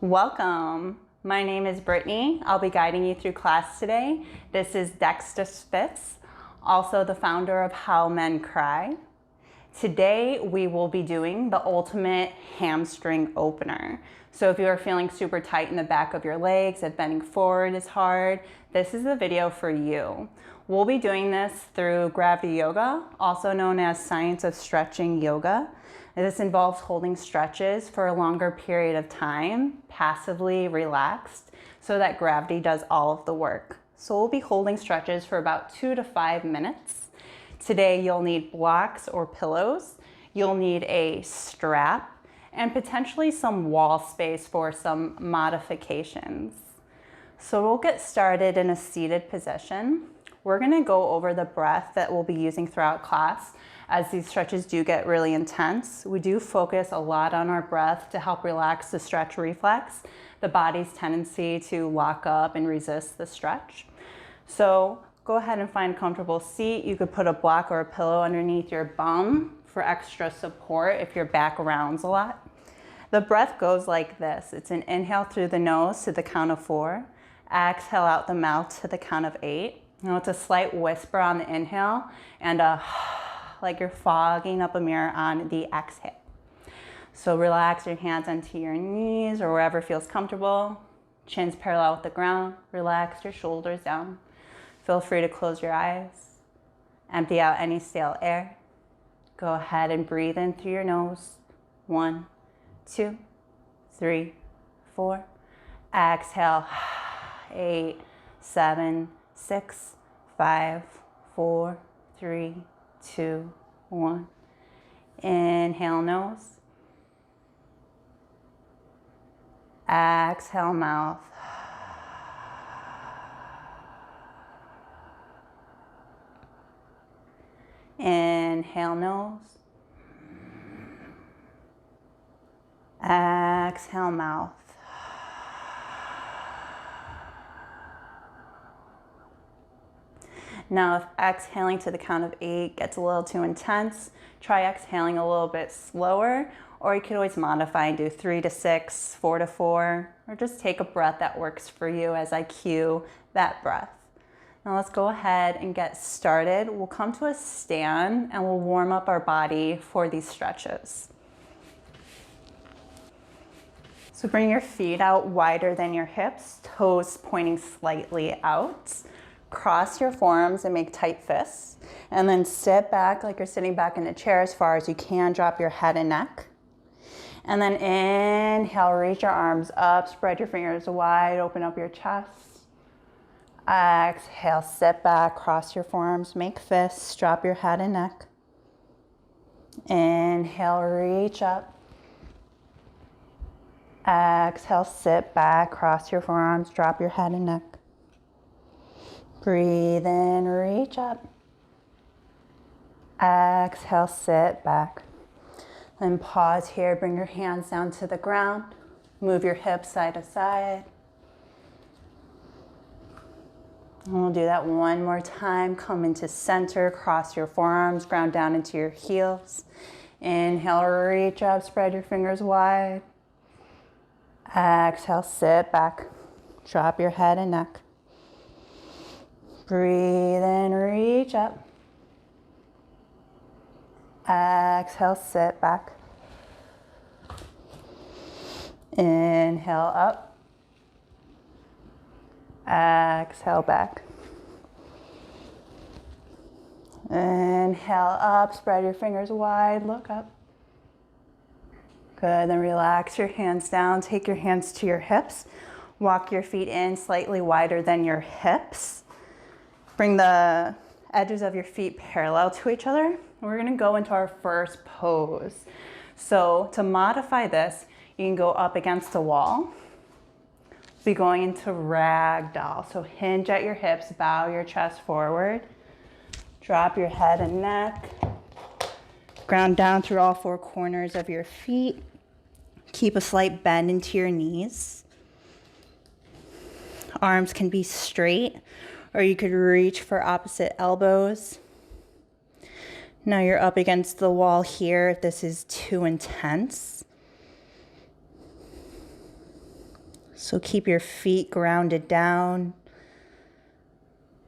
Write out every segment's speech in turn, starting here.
Welcome. My name is Brittany. I'll be guiding you through class today. This is Dxtr, also the founder of How Men Cry. Today we will be doing the ultimate hamstring opener. So if you are feeling super tight in the back of your legs, if bending forward is hard, this is the video for you. We'll be doing this through gravity yoga, also known as science of stretching yoga. This involves holding stretches for a longer period of time, passively relaxed, so that gravity does all of the work. So we'll be holding stretches for about 2 to 5 minutes. Today you'll need blocks or pillows, you'll need a strap, and potentially some wall space for some modifications. So we'll get started in a seated position. We're gonna go over the breath that we'll be using throughout class. As these stretches do get really intense, we do focus a lot on our breath to help relax the stretch reflex, the body's tendency to lock up and resist the stretch. So go ahead and find a comfortable seat. You could put a block or a pillow underneath your bum for extra support if your back rounds a lot. The breath goes like this. It's an inhale through the nose to the count of 4, exhale out the mouth to the count of 8. Now it's a slight whisper on the inhale and a like you're fogging up a mirror on the exhale. So relax your hands onto your knees or wherever feels comfortable. Chin's parallel with the ground. Relax your shoulders down. Feel free to close your eyes. Empty out any stale air. Go ahead and breathe in through your nose. 1, 2, 3, 4. Exhale. 8, 7, 6, 5, 4, 3, 2, 1. Inhale nose. Exhale mouth. Inhale nose. Exhale mouth. Now, if exhaling to the count of 8 gets a little too intense, try exhaling a little bit slower, or you can always modify and do 3 to 6, 4 to 4, or just take a breath that works for you as I cue that breath. Now let's go ahead and get started. We'll come to a stand and we'll warm up our body for these stretches. So bring your feet out wider than your hips, toes pointing slightly out. Cross your forearms and make tight fists. And then sit back like you're sitting back in a chair as far as you can. Drop your head and neck. And then inhale, reach your arms up, spread your fingers wide, open up your chest. Exhale, sit back, cross your forearms, make fists, drop your head and neck. Inhale, reach up. Exhale, sit back, cross your forearms, drop your head and neck. Breathe in, reach up. Exhale, sit back. Then pause here, bring your hands down to the ground. Move your hips side to side. And we'll do that one more time. Come into center, cross your forearms, ground down into your heels. Inhale, reach up, spread your fingers wide. Exhale, sit back. Drop your head and neck. Breathe in, reach up. Exhale, sit back. Inhale up. Exhale back. Inhale up, spread your fingers wide, look up. Good, then relax your hands down, take your hands to your hips. Walk your feet in slightly wider than your hips. Bring the edges of your feet parallel to each other. We're gonna go into our first pose. So to modify this, you can go up against the wall. Be going into Ragdoll. So hinge at your hips, bow your chest forward. Drop your head and neck. Ground down through all 4 corners of your feet. Keep a slight bend into your knees. Arms can be straight, or you could reach for opposite elbows. Now you're up against the wall here if this is too intense. So keep your feet grounded down.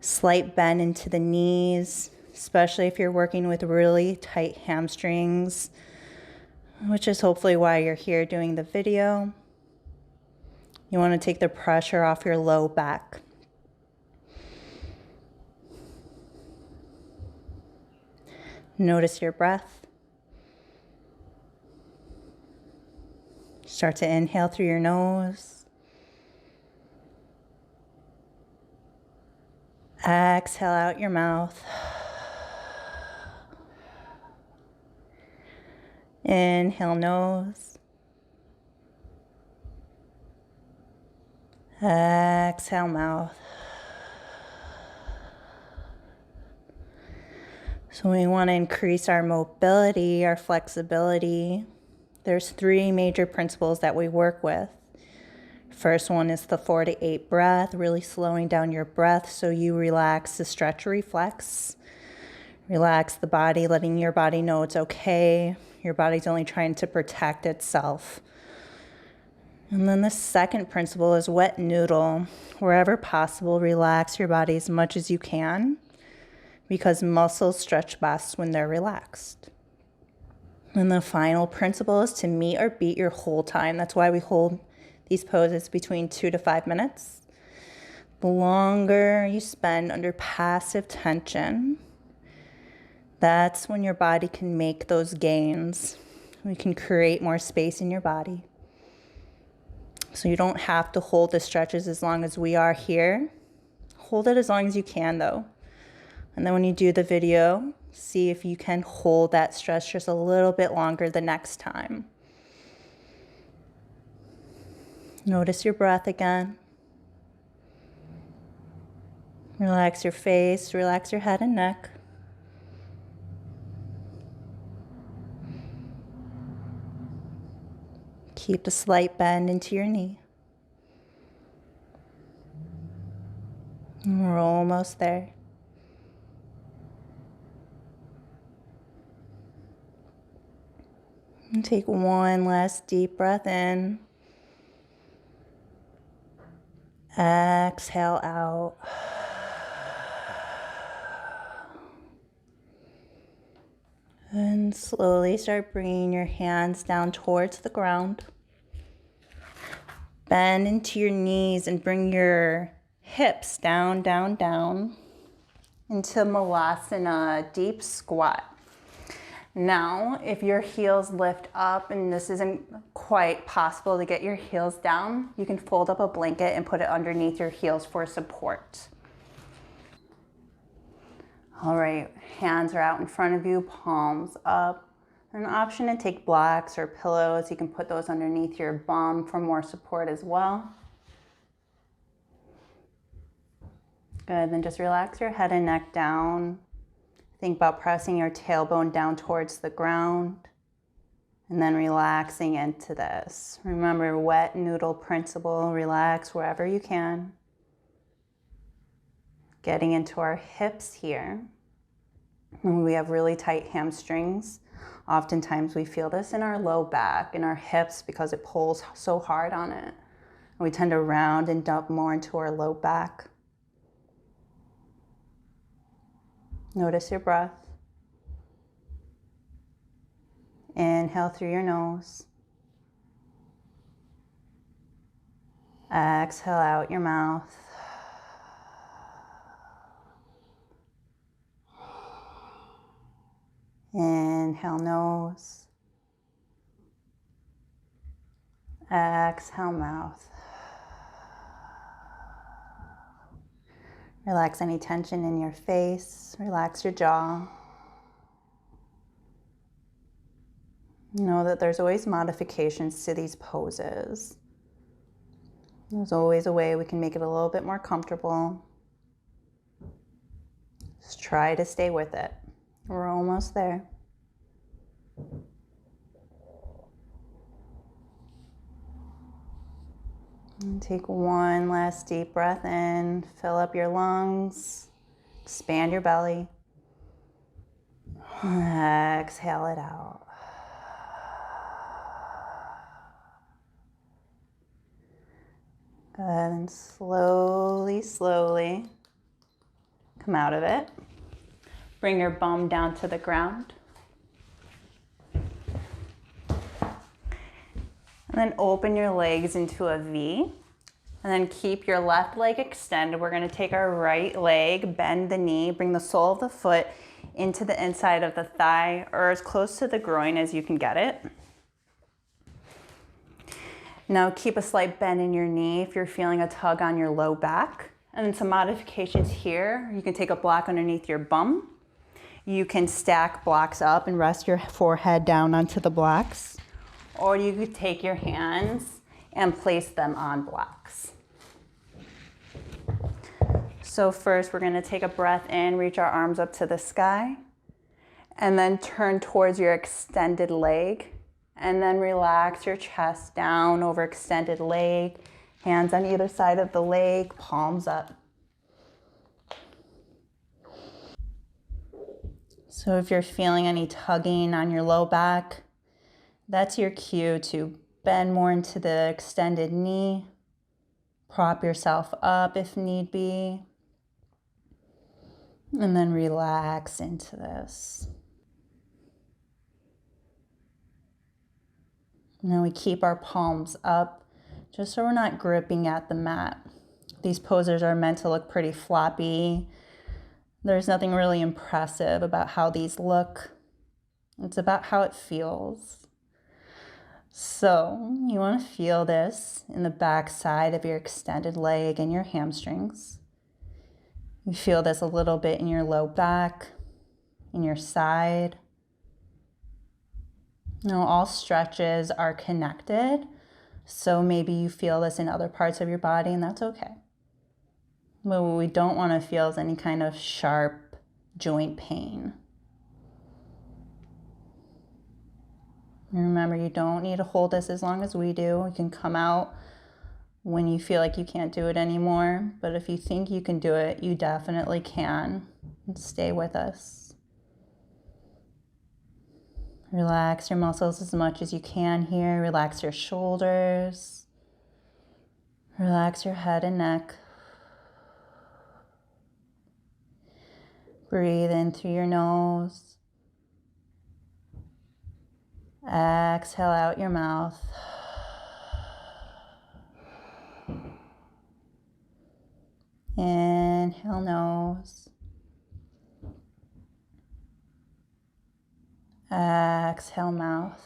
Slight bend into the knees, especially if you're working with really tight hamstrings, which is hopefully why you're here doing the video. You want to take the pressure off your low back. Notice your breath. Start to inhale through your nose. Exhale out your mouth. Inhale nose. Exhale mouth. So we want to increase our mobility, our flexibility. There's 3 major principles that we work with. First one is the 4 to 8 breath, really slowing down your breath so you relax the stretch reflex. Relax the body, letting your body know it's okay. Your body's only trying to protect itself. And then the second principle is wet noodle. Wherever possible, relax your body as much as you can, because muscles stretch best when they're relaxed. And the final principle is to meet or beat your hold time. That's why we hold these poses between 2 to 5 minutes. The longer you spend under passive tension, that's when your body can make those gains. We can create more space in your body. So you don't have to hold the stretches as long as we are here. Hold it as long as you can though. And then when you do the video, see if you can hold that stretch just a little bit longer the next time. Notice your breath again. Relax your face, relax your head and neck. Keep a slight bend into your knee. And we're almost there. And take one last deep breath in. Exhale out. And slowly start bringing your hands down towards the ground. Bend into your knees and bring your hips down, down, down into Malasana, deep squat. Now, if your heels lift up and this isn't quite possible to get your heels down, you can fold up a blanket and put it underneath your heels for support. All right, hands are out in front of you, palms up. An option to take blocks or pillows. You can put those underneath your bum for more support as well. Good, then just relax your head and neck down. Think about pressing your tailbone down towards the ground and then relaxing into this. Remember, wet noodle principle, relax wherever you can. Getting into our hips here. When we have really tight hamstrings, oftentimes we feel this in our low back, in our hips, because it pulls so hard on it. And we tend to round and dump more into our low back. Notice your breath. Inhale through your nose. Exhale out your mouth. Inhale nose. Exhale mouth. Relax any tension in your face. Relax your jaw. Know that there's always modifications to these poses. There's always a way we can make it a little bit more comfortable. Just try to stay with it. We're almost there. And take one last deep breath in. Fill up your lungs. Expand your belly. Exhale it out. And slowly, slowly come out of it. Bring your bum down to the ground. And then open your legs into a V. And then keep your left leg extended. We're gonna take our right leg, bend the knee, bring the sole of the foot into the inside of the thigh or as close to the groin as you can get it. Now keep a slight bend in your knee if you're feeling a tug on your low back. And then some modifications here. You can take a block underneath your bum. You can stack blocks up and rest your forehead down onto the blocks. Or you could take your hands and place them on blocks. So first we're gonna take a breath in, reach our arms up to the sky, and then turn towards your extended leg, and then relax your chest down over extended leg, hands on either side of the leg, palms up. So if you're feeling any tugging on your low back, that's your cue to bend more into the extended knee, prop yourself up if need be, and then relax into this. Now we keep our palms up just so we're not gripping at the mat. These poses are meant to look pretty floppy. There's nothing really impressive about how these look. It's about how it feels. So you want to feel this in the back side of your extended leg and your hamstrings. You feel this a little bit in your low back, in your side. Now all stretches are connected, so maybe you feel this in other parts of your body, and that's okay. But what we don't want to feel is any kind of sharp joint pain. And remember, you don't need to hold this as long as we do. You can come out when you feel like you can't do it anymore, but if you think you can do it, you definitely can. And stay with us. Relax your muscles as much as you can here. Relax your shoulders. Relax your head and neck. Breathe in through your nose. Exhale out your mouth. Inhale nose. Exhale mouth.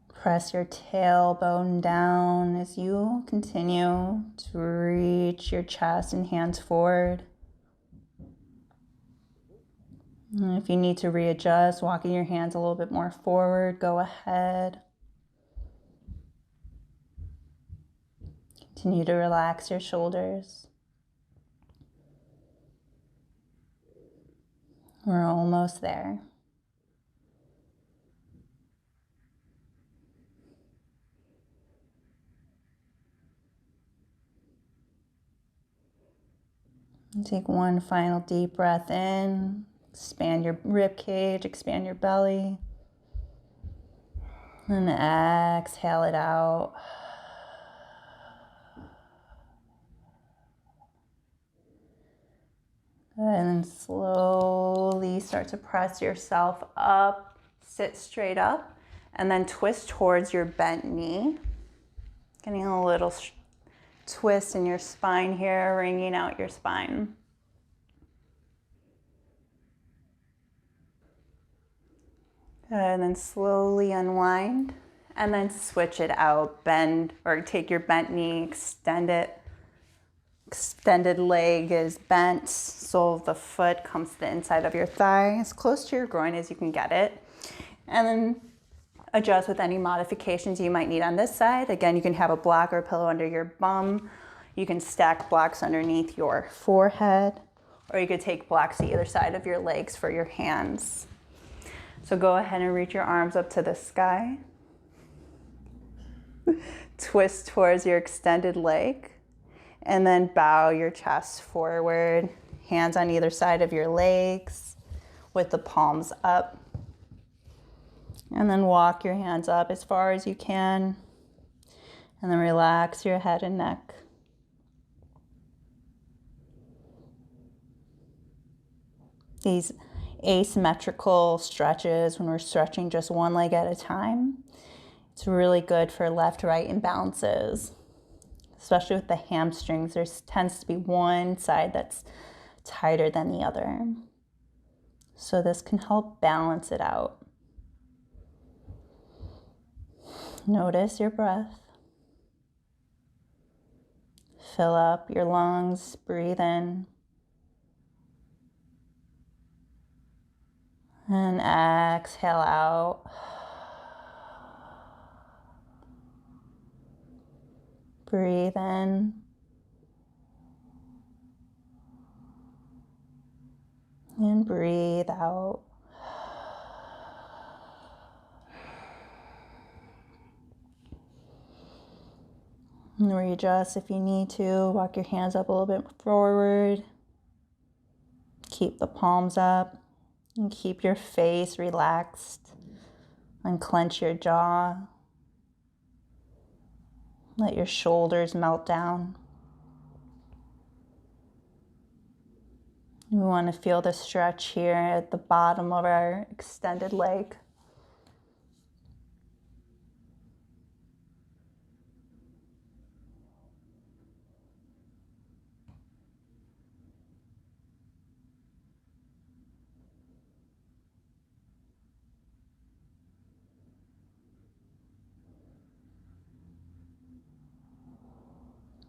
Press your tailbone down as you continue to reach your chest and hands forward. And if you need to readjust, walking your hands a little bit more forward, go ahead. Continue to relax your shoulders. We're almost there. And take one final deep breath in. Expand your rib cage, expand your belly. And exhale it out. And then slowly start to press yourself up, sit straight up, and then twist towards your bent knee. Getting a little twist in your spine here, wringing out your spine. Good, and then slowly unwind, and then switch it out. Bend, or take your bent knee, extend it. Extended leg is bent, sole of the foot comes to the inside of your thigh, as close to your groin as you can get it. And then adjust with any modifications you might need on this side. Again, you can have a block or a pillow under your bum. You can stack blocks underneath your forehead, or you could take blocks to either side of your legs for your hands. So go ahead and reach your arms up to the sky. Twist towards your extended leg. And then bow your chest forward, hands on either side of your legs with the palms up. And then walk your hands up as far as you can. And then relax your head and neck. These asymmetrical stretches, when we're stretching just one leg at a time, it's really good for left-right imbalances, especially with the hamstrings. There tends to be one side that's tighter than the other. So this can help balance it out. Notice your breath. Fill up your lungs, breathe in. And exhale out. Breathe in. And breathe out. And readjust if you need to. Walk your hands up a little bit forward. Keep the palms up. And keep your face relaxed. Unclench your jaw. Let your shoulders melt down. We want to feel the stretch here at the bottom of our extended leg.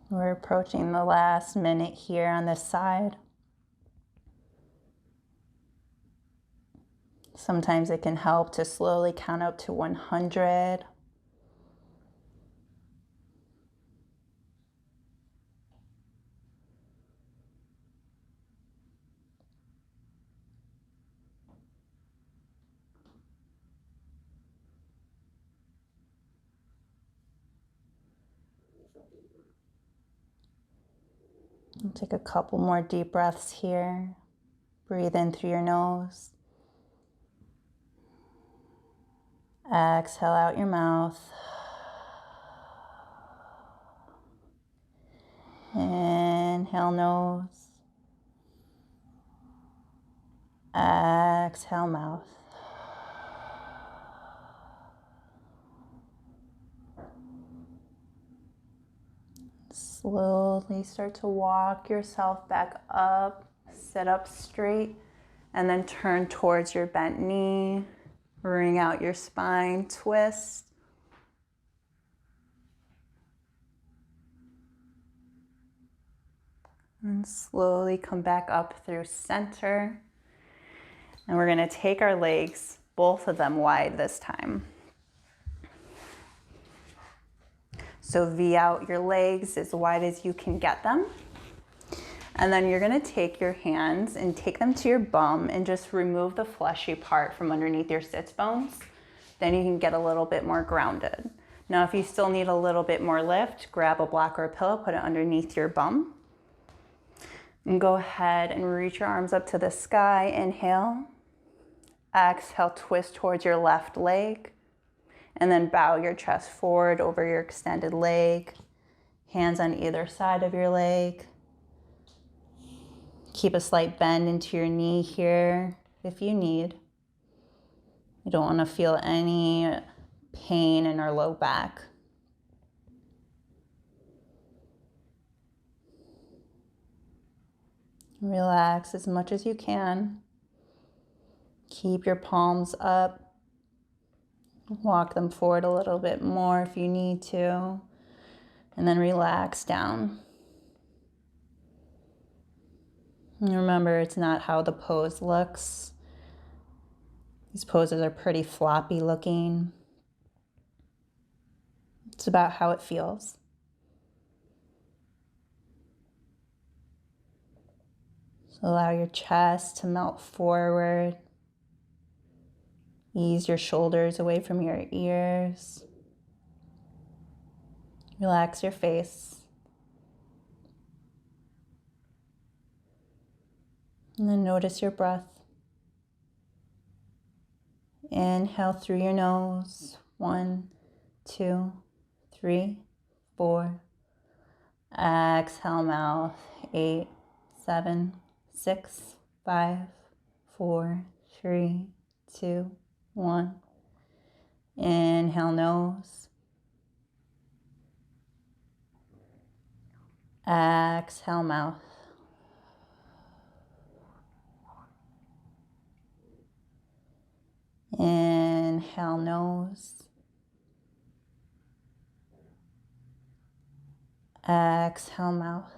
We're approaching the last minute here on this side. Sometimes it can help to slowly count up to 100. And take a couple more deep breaths here. Breathe in through your nose. Exhale out your mouth. Inhale nose. Exhale mouth. Slowly start to walk yourself back up. Sit up straight and then turn towards your bent knee. Ring out your spine, twist. And slowly come back up through center. And we're gonna take our legs, both of them wide this time. So V out your legs as wide as you can get them. And then you're gonna take your hands and take them to your bum and just remove the fleshy part from underneath your sits bones. Then you can get a little bit more grounded. Now, if you still need a little bit more lift, grab a block or a pillow, put it underneath your bum. And go ahead and reach your arms up to the sky. Inhale. Exhale, twist towards your left leg. And then bow your chest forward over your extended leg. Hands on either side of your leg. Keep a slight bend into your knee here if you need. You don't want to feel any pain in our low back. Relax as much as you can. Keep your palms up. Walk them forward a little bit more if you need to. And then relax down. And remember, it's not how the pose looks. These poses are pretty floppy looking. It's about how it feels. So allow your chest to melt forward. Ease your shoulders away from your ears. Relax your face. And then notice your breath. Inhale through your nose. 1, 2, 3, 4. Exhale, mouth. 8, 7, 6, 5, 4, 3, 2, 1. Inhale, nose. Exhale, mouth. Inhale, nose. Exhale, mouth.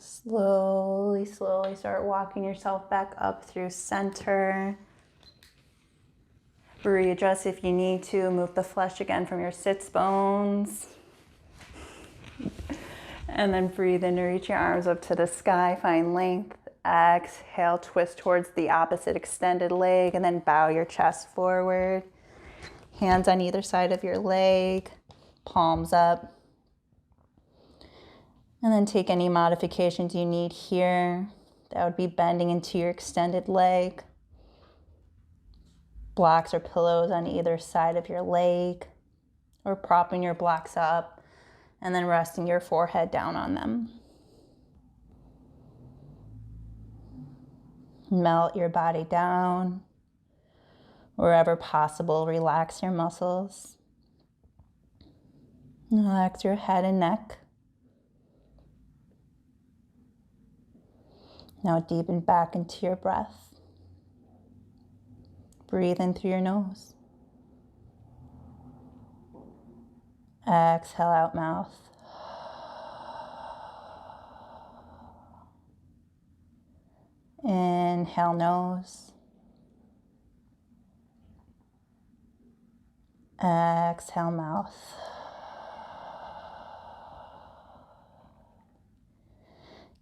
Slowly, slowly start walking yourself back up through center. Readjust if you need to. Move the flesh again from your sits bones. And then breathe in to reach your arms up to the sky. Find length. Exhale, twist towards the opposite extended leg, and then bow your chest forward. Hands on either side of your leg. Palms up. And then take any modifications you need here. That would be bending into your extended leg. Blocks or pillows on either side of your leg, or propping your blocks up and then resting your forehead down on them. Melt your body down. Wherever possible, relax your muscles. Relax your head and neck. Now deepen back into your breath. Breathe in through your nose. Exhale out mouth. Inhale nose. Exhale mouth.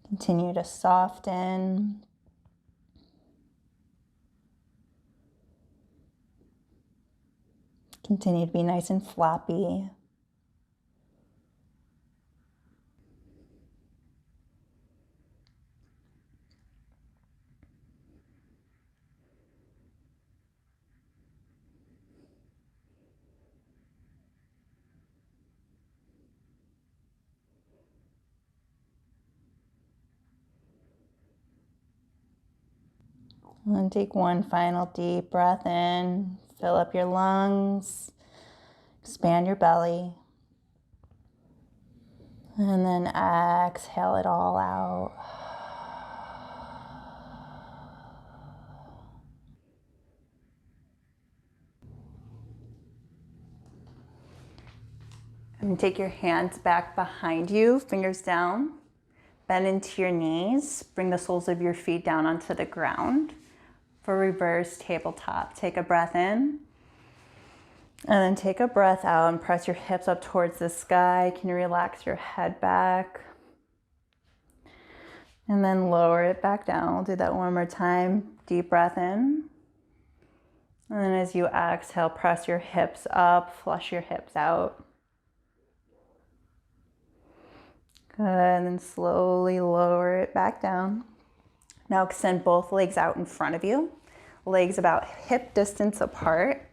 Continue to soften. Continue to be nice and floppy. And then take one final deep breath in. Fill up your lungs. Expand your belly. And then exhale it all out. And take your hands back behind you, fingers down. Bend into your knees. Bring the soles of your feet down onto the ground. For reverse tabletop, take a breath in. And then take a breath out and press your hips up towards the sky. Can you relax your head back? And then lower it back down. We'll do that one more time. Deep breath in. And then as you exhale, press your hips up, flush your hips out. Good, and then slowly lower it back down. Now extend both legs out in front of you. Legs about hip distance apart.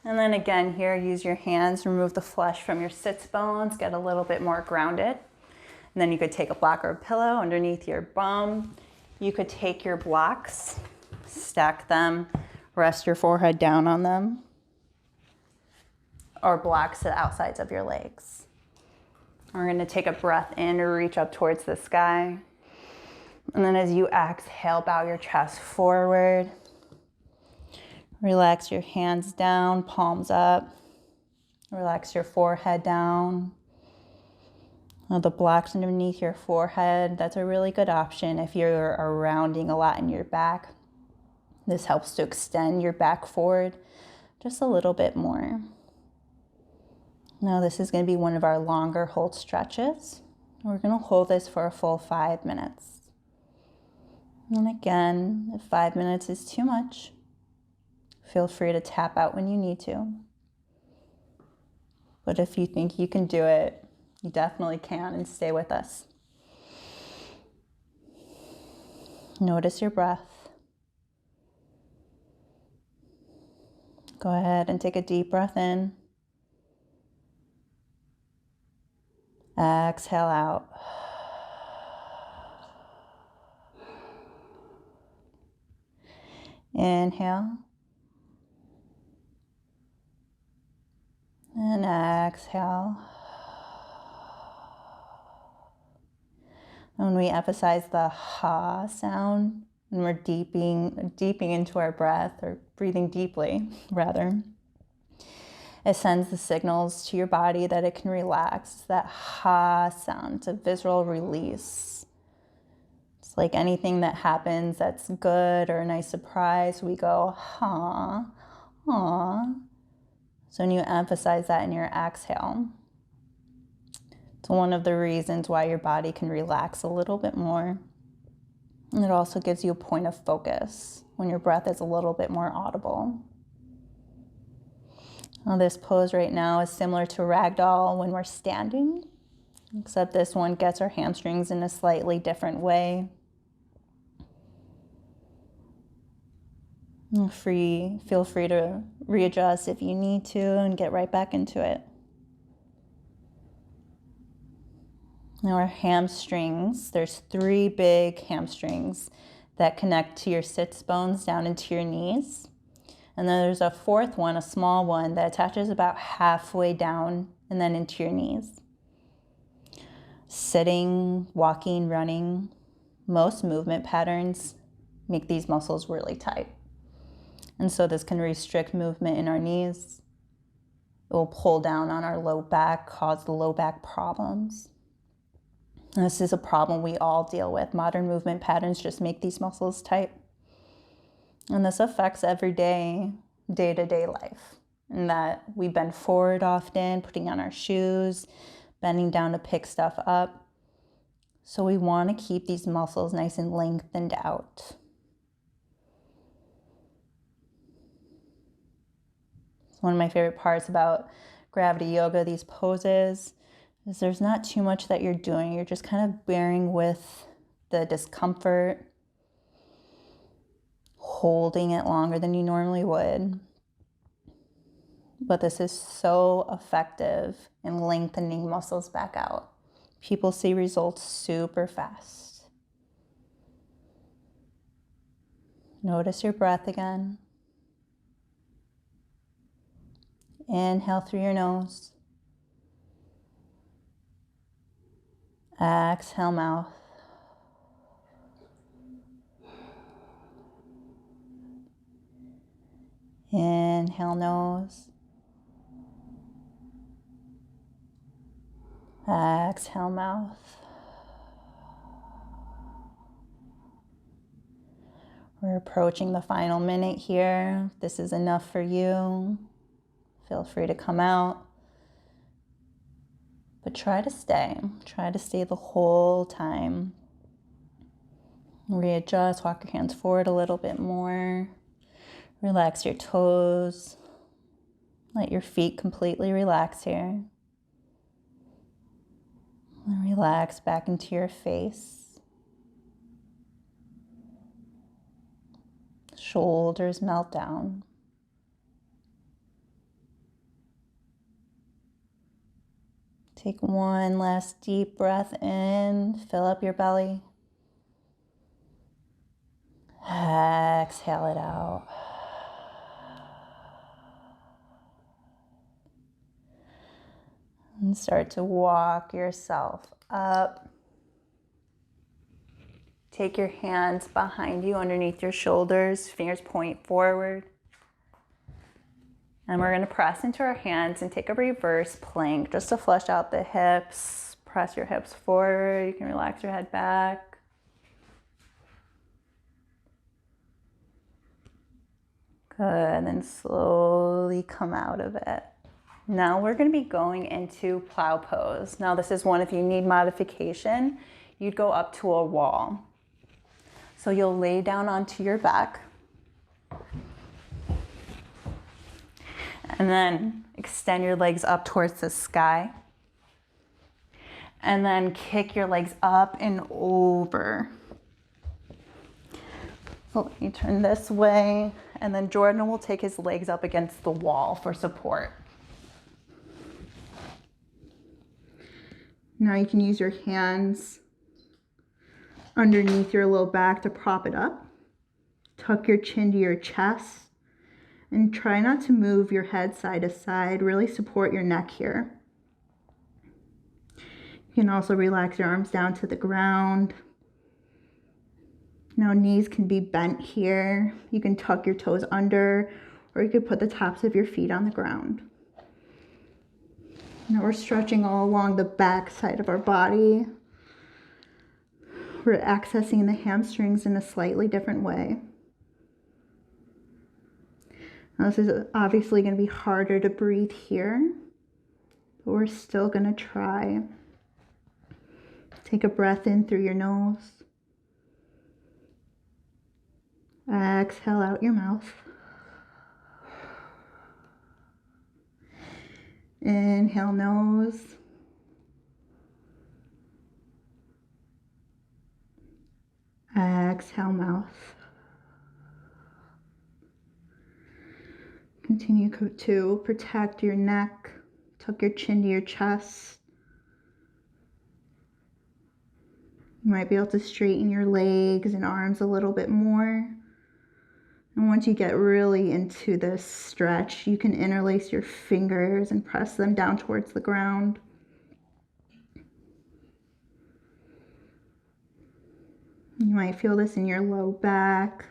And then again here, use your hands, remove the flesh from your sits bones, get a little bit more grounded. And then you could take a block or a pillow underneath your bum. You could take your blocks, stack them, rest your forehead down on them, or blocks to the outsides of your legs. We're going to take a breath in or reach up towards the sky. And then as you exhale, bow your chest forward. Relax your hands down, palms up. Relax your forehead down. Now the blocks underneath your forehead, that's a really good option if you're rounding a lot in your back. This helps to extend your back forward just a little bit more. Now this is going to be one of our longer hold stretches. We're going to hold this for a full 5 minutes. And again, if 5 minutes is too much, Feel free to tap out when you need to. But if you think you can do it, you definitely can, and stay with us. Notice your breath. Go ahead and take a deep breath in. Exhale out. Inhale. And exhale. When we emphasize the ha sound, when we're deeping into our breath, or breathing deeply, rather, it sends the signals to your body that it can relax. It's that ha sound. It's a visceral release. It's like anything that happens that's good or a nice surprise, we go ha, ha. So when you emphasize that in your exhale, it's one of the reasons why your body can relax a little bit more. And it also gives you a point of focus when your breath is a little bit more audible. Now, this pose right now is similar to Ragdoll when we're standing, except this one gets our hamstrings in a slightly different way. Feel free to readjust if you need to and get right back into it. Now our hamstrings, there's 3 big hamstrings that connect to your sits bones down into your knees. And then there's a 4th one, a small one, that attaches about halfway down and then into your knees. Sitting, walking, running, most movement patterns make these muscles really tight. And so this can restrict movement in our knees. It will pull down on our low back, cause the low back problems. And this is a problem we all deal with. Modern movement patterns just make these muscles tight. And this affects everyday, day-to-day life. And that we bend forward often, putting on our shoes, bending down to pick stuff up. So we want to keep these muscles nice and lengthened out. One of my favorite parts about gravity yoga, these poses, is there's not too much that you're doing. You're just kind of bearing with the discomfort, holding it longer than you normally would. But this is so effective in lengthening muscles back out. People see results super fast. Notice your breath again. Inhale through your nose. Exhale, mouth. Inhale, nose. Exhale, mouth. We're approaching the final minute here. If this is enough for you, feel free to come out. But try to stay. Try to stay the whole time. Readjust, walk your hands forward a little bit more. Relax your toes. Let your feet completely relax here. And relax back into your face. Shoulders melt down. Take one last deep breath in. Fill up your belly. Exhale it out. And start to walk yourself up. Take your hands behind you, underneath your shoulders. Fingers point forward. And we're going to press into our hands and take a reverse plank just to flush out the hips. Press your hips forward. You can relax your head back. Good. Then slowly come out of it. Now we're going to be going into plow pose. Now this is one, if you need modification, you'd go up to a wall. So you'll lay down onto your back. And then extend your legs up towards the sky. And then kick your legs up and over. So let me turn this way. And then Jordan will take his legs up against the wall for support. Now you can use your hands underneath your low back to prop it up. Tuck your chin to your chest. And try not to move your head side to side. Really support your neck here. You can also relax your arms down to the ground. Now knees can be bent here. You can tuck your toes under, or you could put the tops of your feet on the ground. Now we're stretching all along the back side of our body. We're accessing the hamstrings in a slightly different way. Now this is obviously going to be harder to breathe here, but we're still going to try. Take a breath in through your nose. Exhale out your mouth. Inhale nose. Exhale mouth. Continue to protect your neck. Tuck your chin to your chest. You might be able to straighten your legs and arms a little bit more. And once you get really into this stretch, you can interlace your fingers and press them down towards the ground. You might feel this in your low back,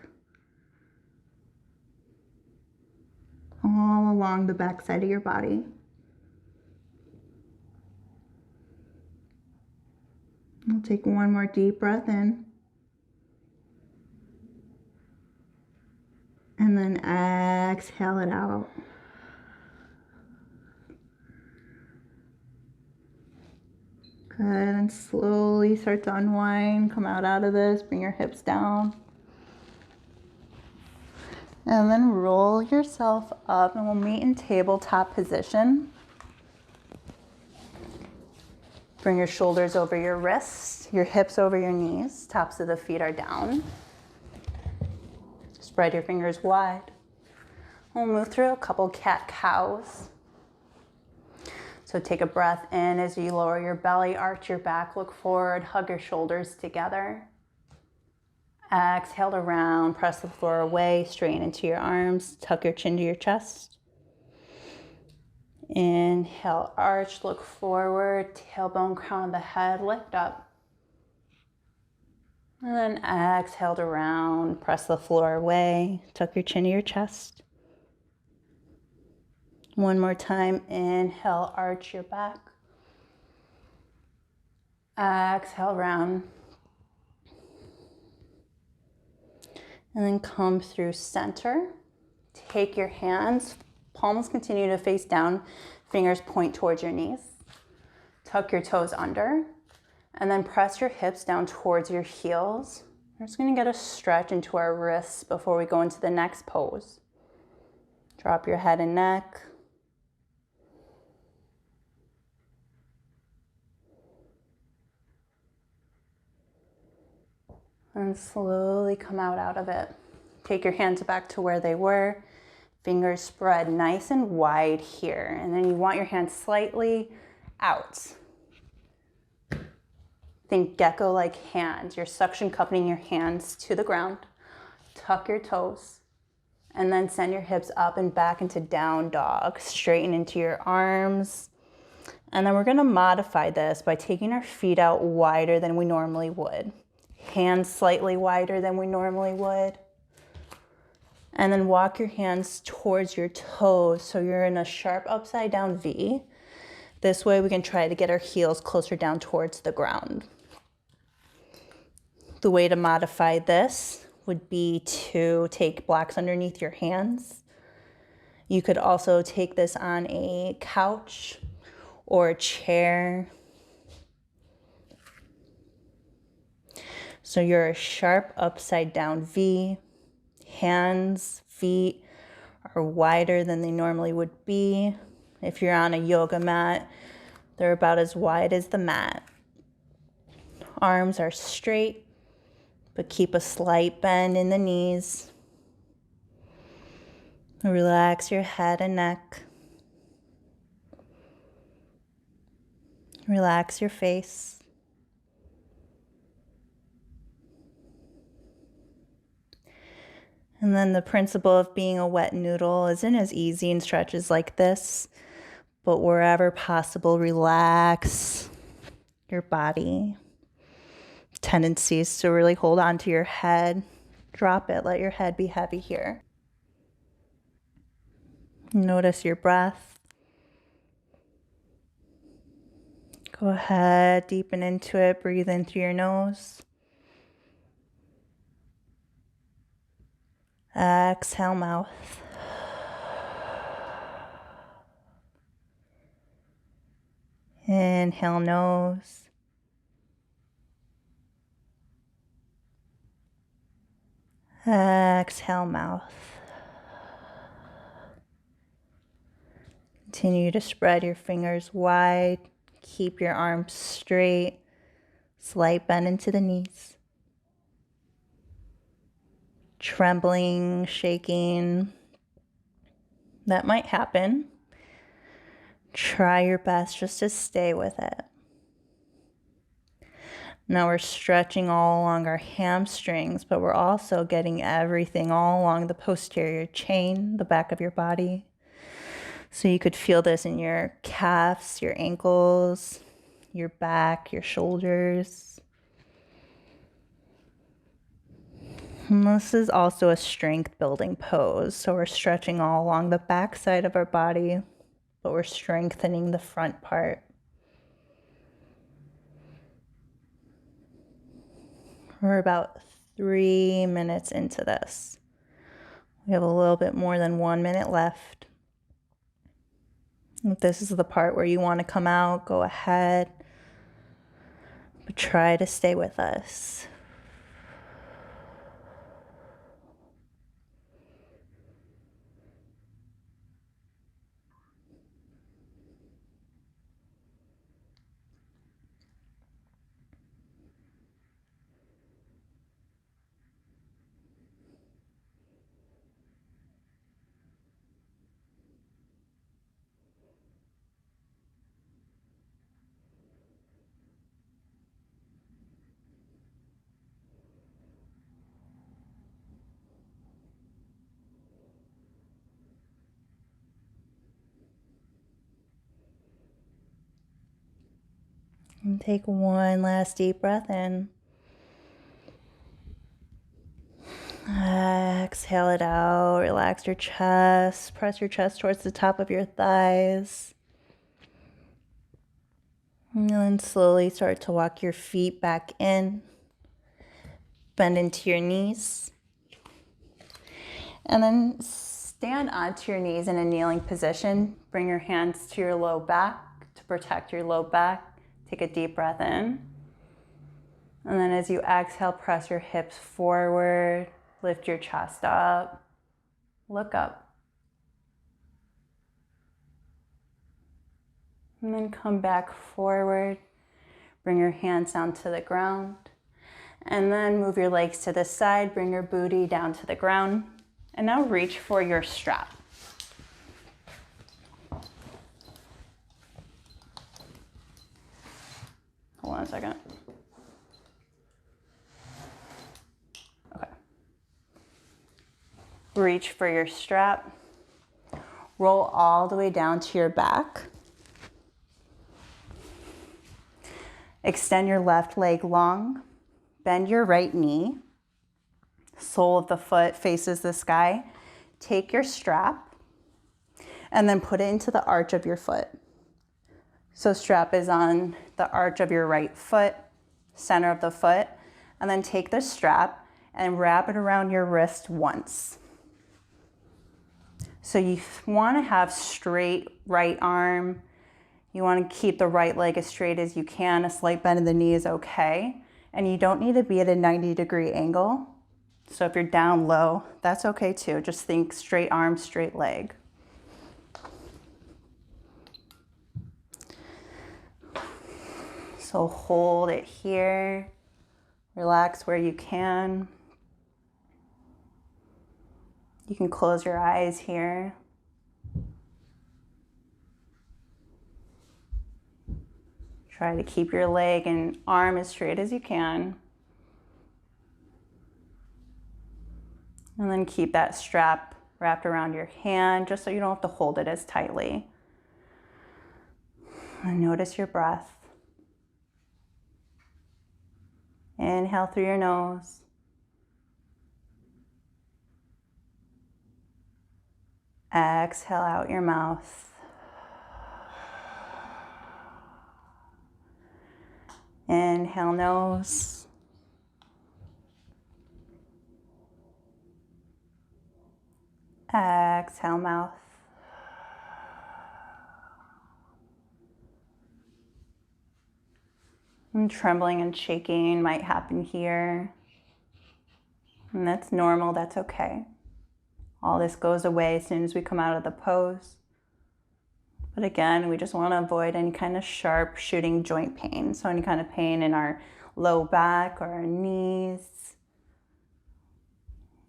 all along the back side of your body. We'll take one more deep breath in. And then exhale it out. Good, and slowly start to unwind. Come out of this, bring your hips down. And then roll yourself up and we'll meet in tabletop position. Bring your shoulders over your wrists, your hips over your knees, tops of the feet are down. Spread your fingers wide. We'll move through a couple cat-cows. So take a breath in as you lower your belly, arch your back, look forward, hug your shoulders together. Exhale to round, press the floor away, straighten into your arms, tuck your chin to your chest. Inhale, arch, look forward, tailbone, crown of the head, lift up. And then exhale to round, press the floor away, tuck your chin to your chest. One more time, inhale, arch your back. Exhale, round. And then come through center. Take your hands, palms continue to face down, fingers point towards your knees. Tuck your toes under, and then press your hips down towards your heels. We're just gonna get a stretch into our wrists before we go into the next pose. Drop your head and neck. And slowly come out of it. Take your hands back to where they were. Fingers spread nice and wide here. And then you want your hands slightly out. Think gecko-like hands. You're suction cupping your hands to the ground. Tuck your toes. And then send your hips up and back into down dog. Straighten into your arms. And then we're gonna modify this by taking our feet out wider than we normally would. Hands slightly wider than we normally would. And then walk your hands towards your toes so you're in a sharp upside down V. This way we can try to get our heels closer down towards the ground. The way to modify this would be to take blocks underneath your hands. You could also take this on a couch or a chair. So you're a sharp upside down V. Hands, feet are are wider than they normally would be. If you're on a yoga mat, they're about as wide as the mat. Arms are straight, but keep a slight bend in the knees. Relax your head and neck. Relax your face. And then the principle of being a wet noodle isn't as easy in stretches like this, but wherever possible, relax your body. Tendencies to really hold on to your head. Drop it, let your head be heavy here. Notice your breath. Go ahead, deepen into it, breathe in through your nose. Exhale, mouth. Inhale, nose. Exhale, mouth. Continue to spread your fingers wide. Keep your arms straight. Slight bend into the knees. Trembling, shaking. That might happen. Try your best just to stay with it. Now we're stretching all along our hamstrings, but we're also getting everything all along the posterior chain, the back of your body. So you could feel this in your calves, your ankles, your back, your shoulders. And this is also a strength building pose. So we're stretching all along the back side of our body, but we're strengthening the front part. We're about 3 minutes into this. We have a little bit more than 1 minute left. If this is the part where you want to come out, go ahead. But try to stay with us. And take one last deep breath in. Exhale it out. Relax your chest. Press your chest towards the top of your thighs. And then slowly start to walk your feet back in. Bend into your knees. And then stand onto your knees in a kneeling position. Bring your hands to your low back to protect your low back. Take a deep breath in. And then as you exhale, press your hips forward. Lift your chest up. Look up. And then come back forward. Bring your hands down to the ground. And then move your legs to the side. Bring your booty down to the ground. And now reach for your strap. Hold on a second. Okay. Reach for your strap. Roll all the way down to your back. Extend your left leg long. Bend your right knee. Sole of the foot faces the sky. Take your strap and then put it into the arch of your foot. So strap is on the arch of your right foot, center of the foot, and then take the strap and wrap it around your wrist once. So you want to have straight right arm. You want to keep the right leg as straight as you can. A slight bend in the knee is okay. And you don't need to be at a 90-degree angle. So if you're down low, that's okay too. Just think straight arm, straight leg. So hold it here. Relax where you can. You can close your eyes here. Try to keep your leg and arm as straight as you can. And then keep that strap wrapped around your hand just so you don't have to hold it as tightly. And notice your breath. Inhale through your nose. Exhale out your mouth. Inhale nose. Exhale mouth. And trembling and shaking might happen here. And that's normal, that's okay. All this goes away as soon as we come out of the pose. But again, we just want to avoid any kind of sharp shooting joint pain. So any kind of pain in our low back or our knees.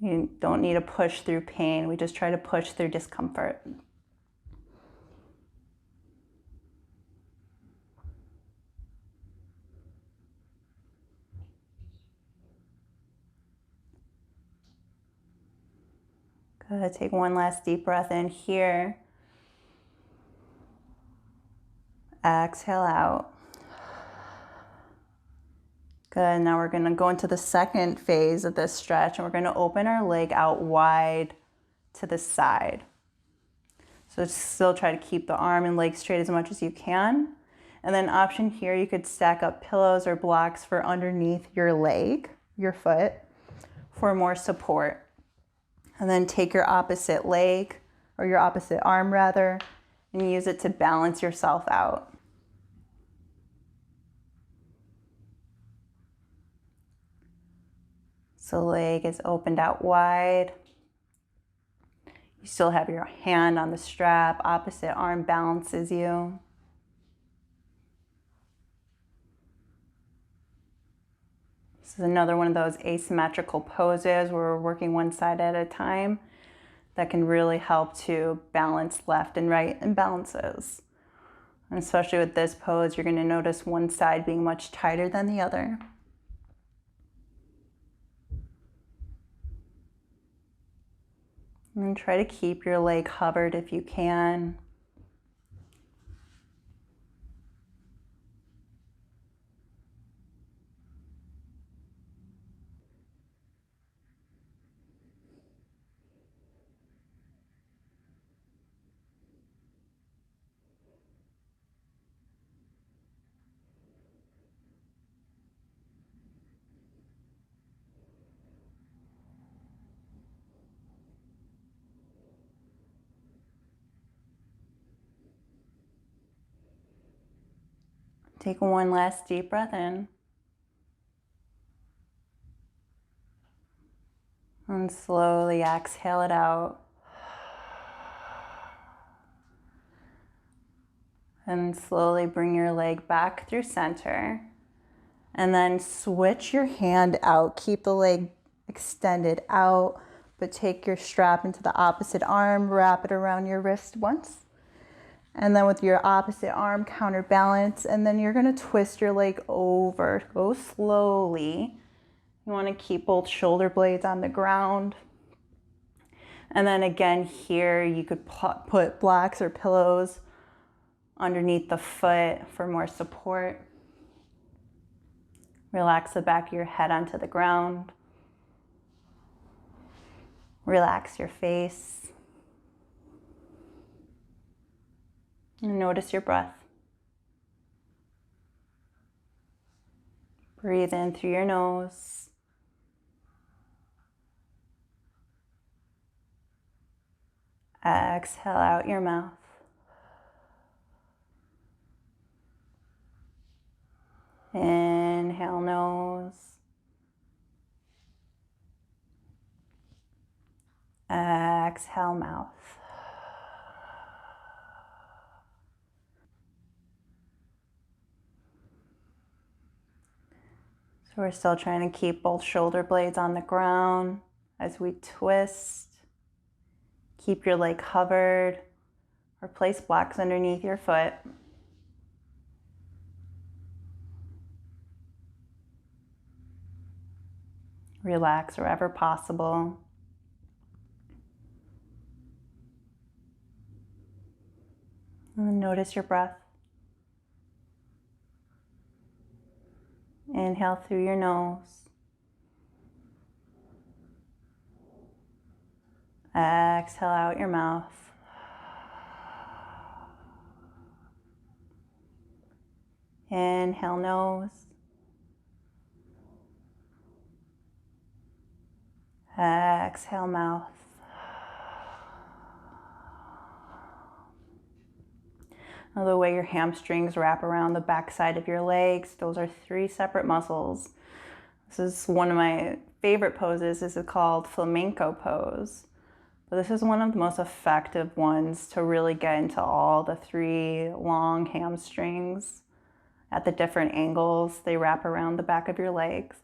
You don't need to push through pain. We just try to push through discomfort. Good. Take one last deep breath in here. Exhale out. Good. Now we're going to go into the second phase of this stretch, and we're going to open our leg out wide to the side. So still try to keep the arm and leg straight as much as you can. And then option here, you could stack up pillows or blocks for underneath your leg, your foot, for more support. And then take your opposite leg, or your opposite arm rather, and use it to balance yourself out. So leg is opened out wide. You still have your hand on the strap, opposite arm balances you. This is another one of those asymmetrical poses where we're working one side at a time that can really help to balance left and right imbalances. And especially with this pose, you're going to notice one side being much tighter than the other. And try to keep your leg hovered if you can. Take one last deep breath in. And slowly exhale it out. And slowly bring your leg back through center. And then switch your hand out. Keep the leg extended out, but take your strap into the opposite arm, wrap it around your wrist once. And then with your opposite arm, counterbalance, and then you're gonna twist your leg over. Go slowly. You wanna keep both shoulder blades on the ground. And then again here, you could put blocks or pillows underneath the foot for more support. Relax the back of your head onto the ground. Relax your face. And notice your breath. Breathe in through your nose. Exhale out your mouth. Inhale nose. Exhale, mouth. So we're still trying to keep both shoulder blades on the ground as we twist. Keep your leg covered or place blocks underneath your foot. Relax wherever possible. And notice your breath. Inhale through your nose. Exhale out your mouth. Inhale nose. Exhale mouth. Now the way your hamstrings wrap around the back side of your legs, those are 3 separate muscles. This is one of my favorite poses. This is called flamenco pose. But this is one of the most effective ones to really get into all the 3 long hamstrings at the different angles they wrap around the back of your legs.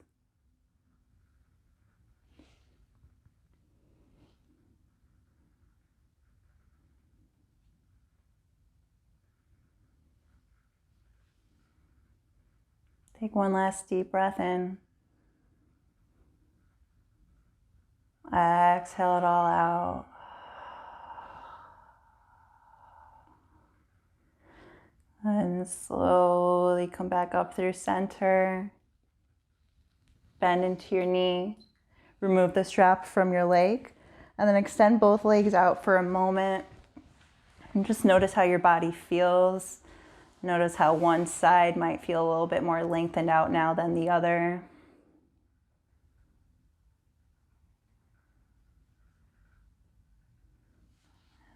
Take one last deep breath in. Exhale it all out. And slowly come back up through center. Bend into your knee. Remove the strap from your leg. And then extend both legs out for a moment. And just notice how your body feels. Notice how one side might feel a little bit more lengthened out now than the other.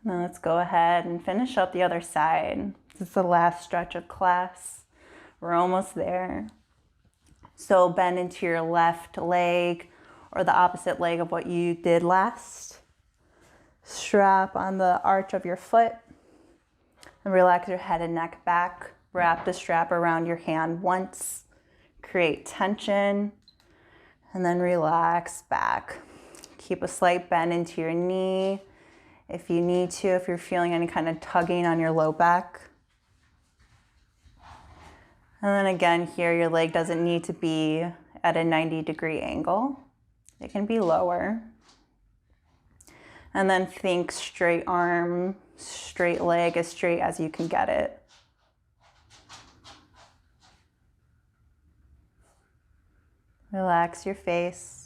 Now let's go ahead and finish up the other side. This is the last stretch of class. We're almost there. So bend into your left leg or the opposite leg of what you did last. Strap on the arch of your foot and relax your head and neck back. Wrap the strap around your hand once. Create tension and then relax back. Keep a slight bend into your knee if you need to, if you're feeling any kind of tugging on your low back. And then again here, your leg doesn't need to be at a 90-degree angle. It can be lower. And then think straight arm, straight leg, as straight as you can get it. Relax your face.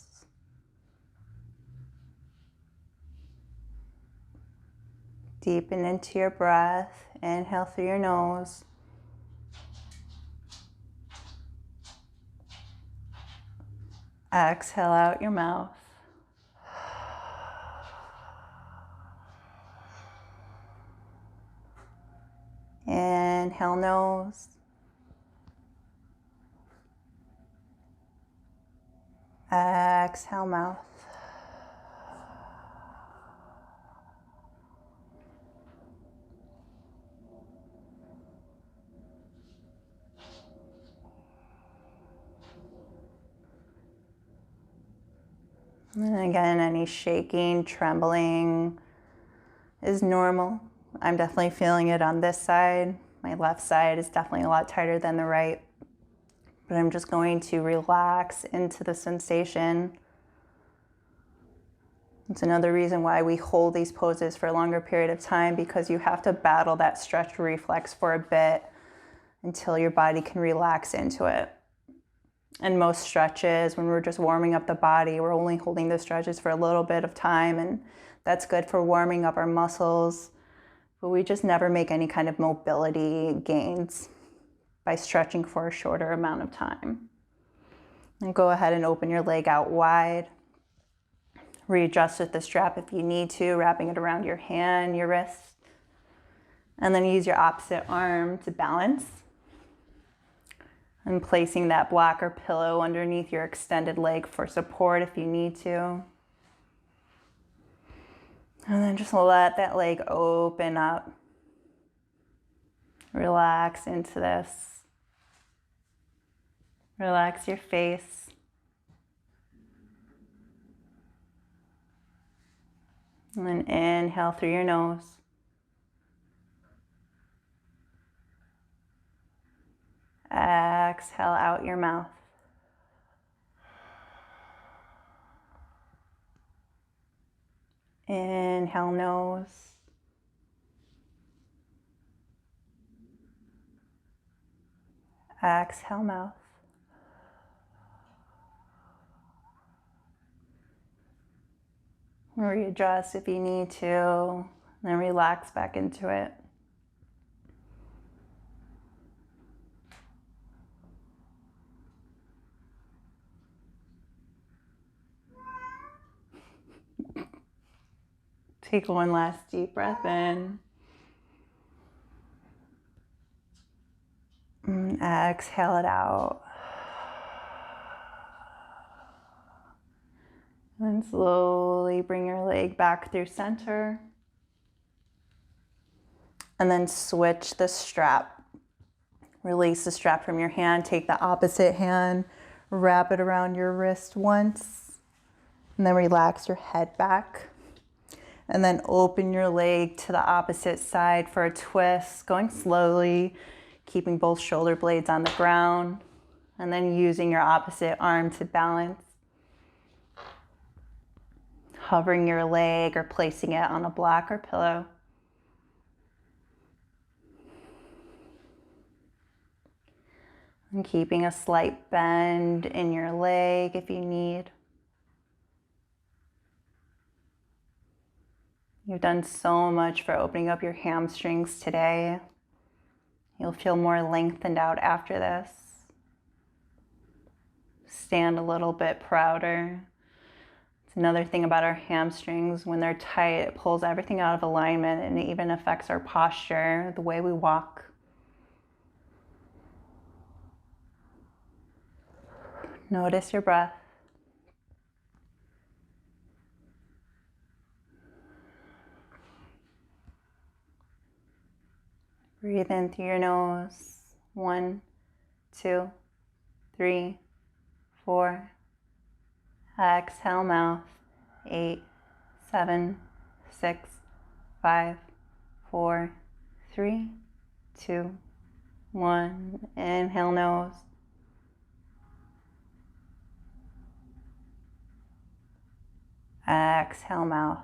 Deepen into your breath. Inhale through your nose. Exhale out your mouth. Inhale nose. Exhale mouth. And again, any shaking, trembling is normal. I'm definitely feeling it on this side. My left side is definitely a lot tighter than the right. But I'm just going to relax into the sensation. It's another reason why we hold these poses for a longer period of time, because you have to battle that stretch reflex for a bit until your body can relax into it. And most stretches, when we're just warming up the body, we're only holding the stretches for a little bit of time, and that's good for warming up our muscles. But we just never make any kind of mobility gains by stretching for a shorter amount of time. And go ahead and open your leg out wide. Readjust with the strap if you need to, wrapping it around your hand, your wrist. And then use your opposite arm to balance. And placing that block or pillow underneath your extended leg for support if you need to. And then just let that leg open up. Relax into this. Relax your face. And then inhale through your nose. Exhale out your mouth. Inhale nose. Exhale mouth. Readjust if you need to, then relax back into it. Take one last deep breath in. And exhale it out. And slowly bring your leg back through center. And then switch the strap. Release the strap from your hand. Take the opposite hand. Wrap it around your wrist once. And then relax your head back. And then open your leg to the opposite side for a twist. Going slowly, keeping both shoulder blades on the ground. And then using your opposite arm to balance. Hovering your leg or placing it on a block or pillow. And keeping a slight bend in your leg if you need. You've done so much for opening up your hamstrings today. You'll feel more lengthened out after this. Stand a little bit prouder. It's another thing about our hamstrings. When they're tight, it pulls everything out of alignment and it even affects our posture, the way we walk. Notice your breath. Breathe in through your nose. 1, 2, 3, 4. Exhale mouth. 8, 7, 6, 5, 4, 3, 2, 1. Inhale nose. Exhale mouth.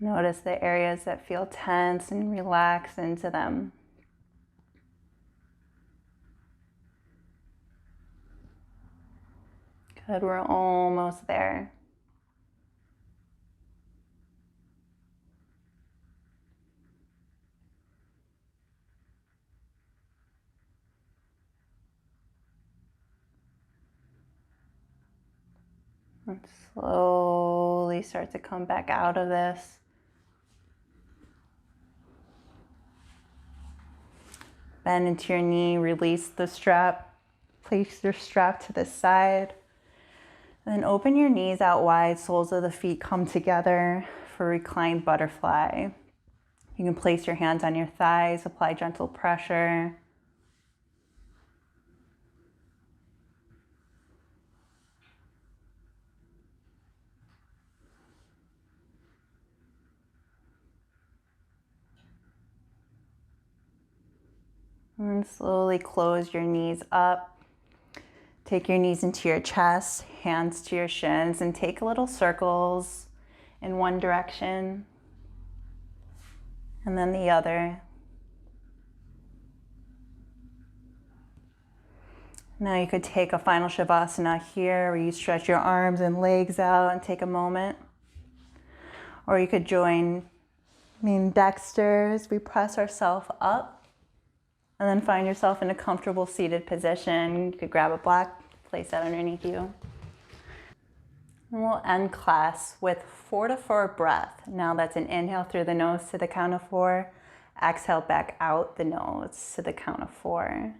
Notice the areas that feel tense and relax into them. Good, we're almost there. And slowly start to come back out of this. Bend into your knee, release the strap. Place your strap to the side. Then open your knees out wide, soles of the feet come together for reclined butterfly. You can place your hands on your thighs, apply gentle pressure. And slowly close your knees up. Take your knees into your chest, hands to your shins, and take little circles in one direction and then the other. Now you could take a final Shavasana here where you stretch your arms and legs out and take a moment. Or you could join in Dxtr as we press ourselves up. And then find yourself in a comfortable seated position. You could grab a block, place that underneath you. And we'll end class with 4 to 4 breath. Now that's an inhale through the nose to the count of 4. Exhale back out the nose to the count of 4.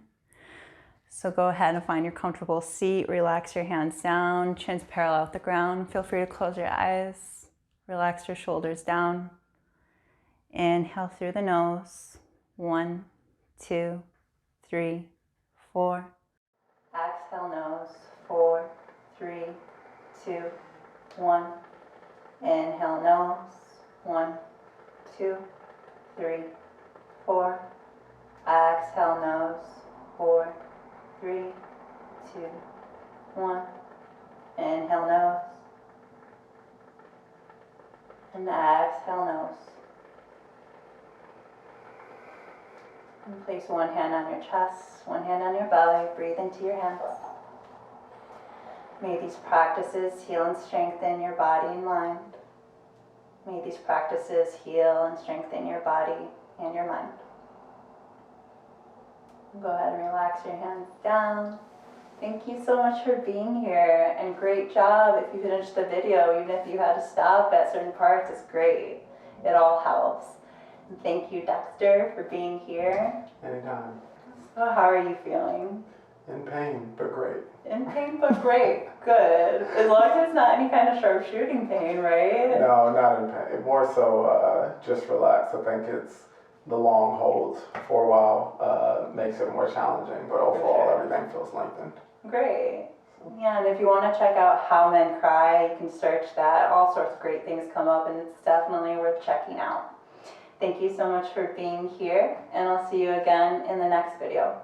So go ahead and find your comfortable seat. Relax your hands down, chin's parallel with the ground. Feel free to close your eyes. Relax your shoulders down. Inhale through the nose. 1, 2, 3, 4. Exhale nose. 4, 3, 2, 1. Inhale nose. 1, 2, 3, 4. Exhale nose. 4, 3, 2, 1. Inhale nose. And exhale nose. And place one hand on your chest, one hand on your belly. Breathe into your hands. May these practices heal and strengthen your body and mind. May these practices heal and strengthen your body and your mind. Go ahead and relax your hands down. Thank you so much for being here, and great job if you finished the video. Even if you had to stop at certain parts, it's great. It all helps. And thank you, Dxtr, for being here. Anytime. So how are you feeling? In pain, but great. In pain, but great. Good. As long as it's not any kind of sharp shooting pain, right? No, not in pain. More so just relax. I think it's the long holds for a while makes it more challenging, but overall everything feels lengthened. Great. Yeah, and if you want to check out How Men Cry, you can search that. All sorts of great things come up, and it's definitely worth checking out. Thank you so much for being here, and I'll see you again in the next video.